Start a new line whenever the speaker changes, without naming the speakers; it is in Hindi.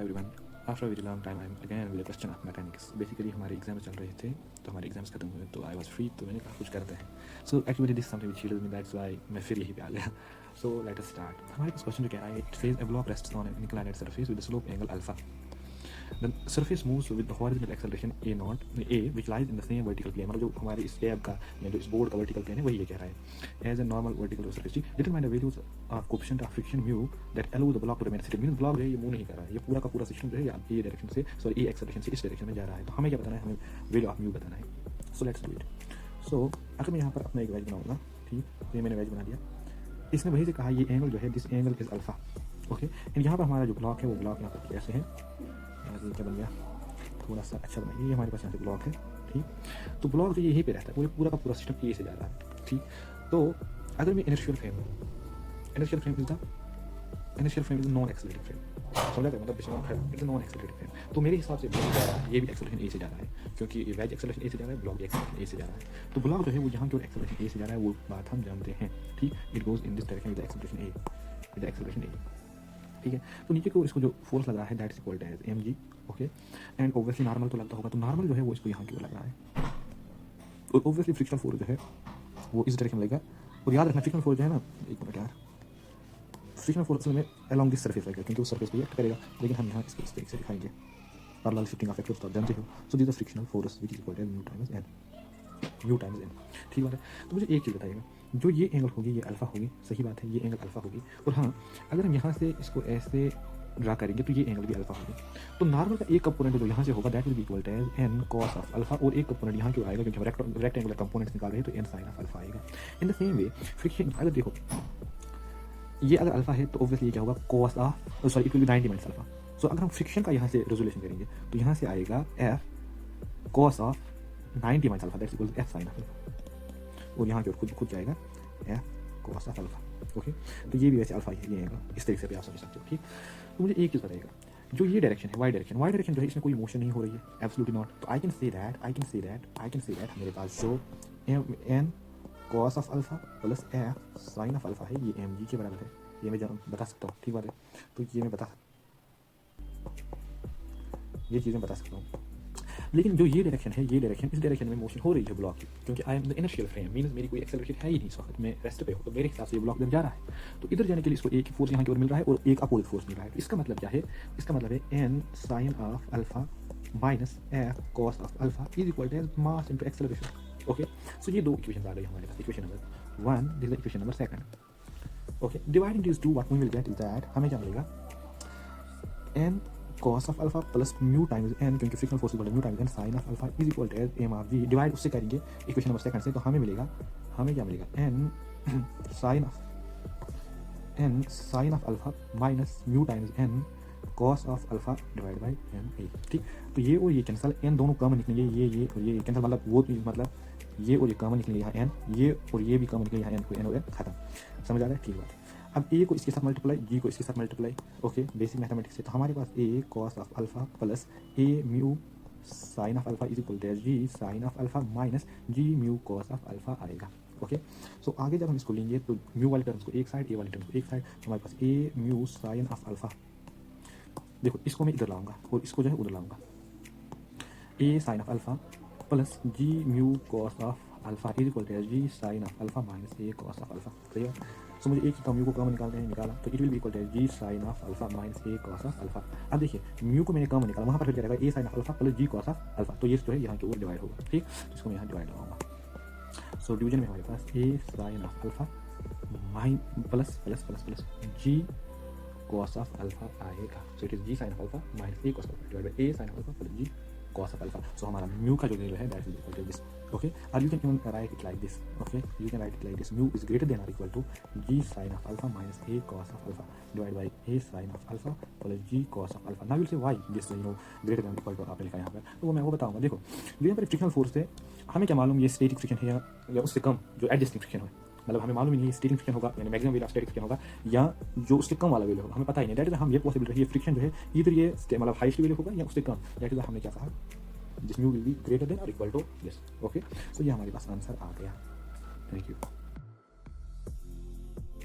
Everyone, after very long time I am again with question of mechanics. Basically हमारे एग्जाम चल रहे थे, तो हमारे एग्जाम्स खत्म हुए तो आई वाज फ्री, तो मैंने कहा कुछ करते हैं। So actually this something which healed me, that's why मैं फिर यहीं पे आ गया। So let us start. हमारे पास क्वेश्चन जो कह रहा है, it says a block rests on an inclined surface with slope angle alpha. The surface moves with the horizontal acceleration a which lies in the same vertical plane। मतलब जो हमारे इस टैब का या जो इस बोर्ड का वर्टिकल प्लेन है वही ये कह रहा है। As a normal vertical surface determine the values of coefficient of friction mu that allow the block to remain stable. Means block जो है ये मूव नहीं कर रहा है, ये पूरा का पूरा सिस्टम जो है ये डायरेक्शन से सॉरी ये एक्सेलरेशन से इस डायरेक्शन में जा रहा है। तो हमें क्या बताना है, हमें वैल्यू ऑफ म्यू बताना है। So let's do it. So अगर मैं यहाँ पर अपना एक वेज बनाऊंगा, ठीक, ये मैंने वेज बना दिया। इसने वही से कहा ये एंगल जो है this angle is alpha, okay. And यहाँ पर हमारा जो ब्लॉक है वो ब्लॉक यहाँ पर कैसे है, क्या बन गया, थोड़ा सा अच्छा बनाइए। ये हमारे पास यहाँ से ब्लॉक है, ठीक। तो ब्लॉक जो यहीं पे रहता है, पूरा का पूरा सिस्टम ए से जा रहा है, ठीक। तो अगर मैं inertial frame is non accelerating frame, समझा गया, मतलब इट्स नॉन एक्सेलरेटिंग फ्रेम। तो मेरे हिसाब से ब्लॉक जा रहा है, ये भी एक्सेलरेशन ए से जा रहा है, क्योंकि ये वेज एक्सेलरेशन ए से जा रहा है, ब्लॉक भी एक्सेलरेशन ए से जा रहा है। तो ब्लॉक जो है वो यहाँ जो एक्सेलरेशन ए से जा रहा है वो बात हम जानते हैं, ठीक। It goes in this direction with acceleration a, ठीक है। तो नीचे को इसको जो फोर्स लग रहा है that is equal to as mg, okay. And obviously normal तो लगता होगा, तो नॉर्मल जो है वो इसको यहाँ की ओर लग रहा है, और ऑब्वियसली फ्रिक्शनल फोर्स जो है वो इस डायरेक्शन में लगेगा। और याद रखना फ्रिक्शनल फोर्स जो है ना, एक मिनट यार, फ्रिक्शनल फोर्स असल में अलॉन्ग दिस सरफेस लगेगा, क्योंकि उस सरफेस पे एक्ट करेगा, लेकिन हम यहाँ इसको इस तरीके से दिखाएंगे, पैरेलल शिफ्टिंग ऑफ वेक्टर्स, तो आप जानते हो। So this the frictional force which is equal to mu times N, ठीक बात है। तो मुझे एक चीज़ बताइएगा, जो ये एंगल होगी ये अल्फा होगी, सही बात है, ये एंगल अल्फा होगी। और हाँ, अगर हम यहाँ से इसको ऐसे ड्रा करेंगे तो ये एंगल भी अल्फा होगी। तो नॉर्मल का एक कंपोनेंट जो यहाँ से होगा that will be equal to as N cos of alpha, और एक कंपोनेंट यहाँ क्यों आएगा, क्योंकि हम रेक्टेंगुलर कंपोनेंट्स निकाल रहे हैं, तो एन साइन ऑफ अल्फा आएगा। In the same way friction, अगर देखो ये अगर अल्फा है तो ऑब्वियसली क्या होगा, cos of sorry it will be 90 minus alpha. So अगर हम फ्रिक्शन का यहाँ से रेजोल्यूशन करेंगे तो यहाँ से आएगा F cos of 90 minus alpha that's equal to F sine of alpha, और यहाँ की ओर खुद जाएगा F cos of alpha, okay. तो ये भी वैसे अल्फा ही आएगा, इस तरीके से भी आप समझ सकते हो, ठीक। तो मुझे एक चीज़ बताइएगा, जो ये डायरेक्शन है वाई डायरेक्शन जो है इसमें कोई मोशन नहीं हो रही है, एब्सोल्युटली नॉट। तो आई कैन से दैट मेरे पास जो N cos of alpha plus F sine of alpha है ये एम जी के बराबर है, ये मैं बता सकता हूँ, ठीक बात है। तो ये मैं ये चीज़ें बता सकता हूँ। लेकिन जो ये डायरेक्शन है, इस डायरेक्शन में मोशन हो रही है ब्लॉक की, क्योंकि I am the inertial frame, means मेरी कोई एक्सेलरेशन है ही नहीं इस वक्त, मैं रेस्ट पे हूँ, तो मेरे हिसाब से ये ब्लॉक इधर जा रहा है। तो इधर जाने के लिए इसको एक फोर्स यहाँ की ओर मिल रहा है और एक अपोजिट फोर्स मिल रहा है। तो इसका मतलब क्या है, इसका मतलब है N sine of alpha minus F cos of alpha is equal to mass into acceleration, okay. So ये दो इक्वेशन आ गई हमारे पास, equation number 1, this is equation number 2, okay. Dividing this two what we will get is that, हमें क्या मिलेगा, N cos of alpha plus mu times N, क्योंकि frictional force equal to mu times N sine of alpha is equal to as M of G, divide उससे करेंगे इक्वेशन नंबर 2 से, तो हमें क्या मिलेगा N sine of alpha minus mu times N cos of alpha divide by N A, ठीक। तो ये और ये कैंसिल, एन दोनों कॉमन निकलेंगे, ये और ये कैंसिल, मतलब ये और ये कॉमन निकलेंगे यहाँ एन, ये और ये भी कॉमन निकलेंगे यहाँ एन, को एन और एन खत्म, समझ आ रहा है, ठीक बात है। अब ए को इसके साथ मल्टीप्लाई, जी को इसके साथ मल्टीप्लाई, ओके, बेसिक मैथमेटिक्स से। तो हमारे पास a cos of alpha plus a mu sine of alpha is equal to ji sine of alpha minus g mu cos of alpha आएगा, ओके। सो आगे जब हम इसको लेंगे तो म्यू वाले टर्म्स को एक साइड, ए वाले टर्म्स को एक साइड, तो हमारे पास ए म्यू साइन ऑफ अल्फा, देखो इसको मैं इधर लाऊंगा और इसको जो है उधर लाऊंगा, a sine of alpha plus g mu cos of alpha is equal to ji sine of alpha minus A cos of alpha, सही है। सो मुझे एक ही म्यू को कॉमन निकाला, तो it will be equal to ji sine of alpha minus A cos of alpha. अब देखिए म्यू को मैंने कॉमन निकाला, वहाँ पर फिर क्या रहेगा, a sine of alpha plus g cos of alpha, तो ये जो है यहाँ के ऊपर डिवाइड होगा, ठीक। तो इसको मैं यहाँ डिवाइड लगाऊंगा। सो डिवीजन में हमारे पास a sine of alpha mine plus plus plus plus g cos of alpha आएगा। So it is g sine of alpha minus A cos of alpha divide by a sine of alpha plus g cos of alpha. So हमारा mu का जो वैल्यू है that is equal to this, okay, or you can even write it like this, okay, you can write it like this, mu is greater than or equal to g sin of alpha minus a cos of alpha divided by a sin of alpha plus g cos of alpha. Now you'll say why this greater than or equal to आपने लिखा है यहाँ पर, तो वो मैं वो बताऊंगा। देखो जो यहाँ पर फ्रिक्शनल फोर्स है, हमें क्या मालूम ये स्टैटिक फ्रिक्शन है या उससे कम जो एडजस्टिंग फ्रिक्शन है, मतलब हमें मालूम ही नहीं स्टैटिक फ्रिक्शन होगा यानी maximum value of static friction होगा या जो उससे कम वाला वैल्यू होगा, हमें पता ही नहीं। दैट इज हम ये पॉसिबिलिटी है फ्रिक्शन जो है इधर ये मतलब हाईएस्ट वैल्यू होगा या उससे कम, दैट इज हमने क्या कहा, this mu will be greater than और equal to this, okay. So ये हमारे पास आंसर आ गया, थैंक यू।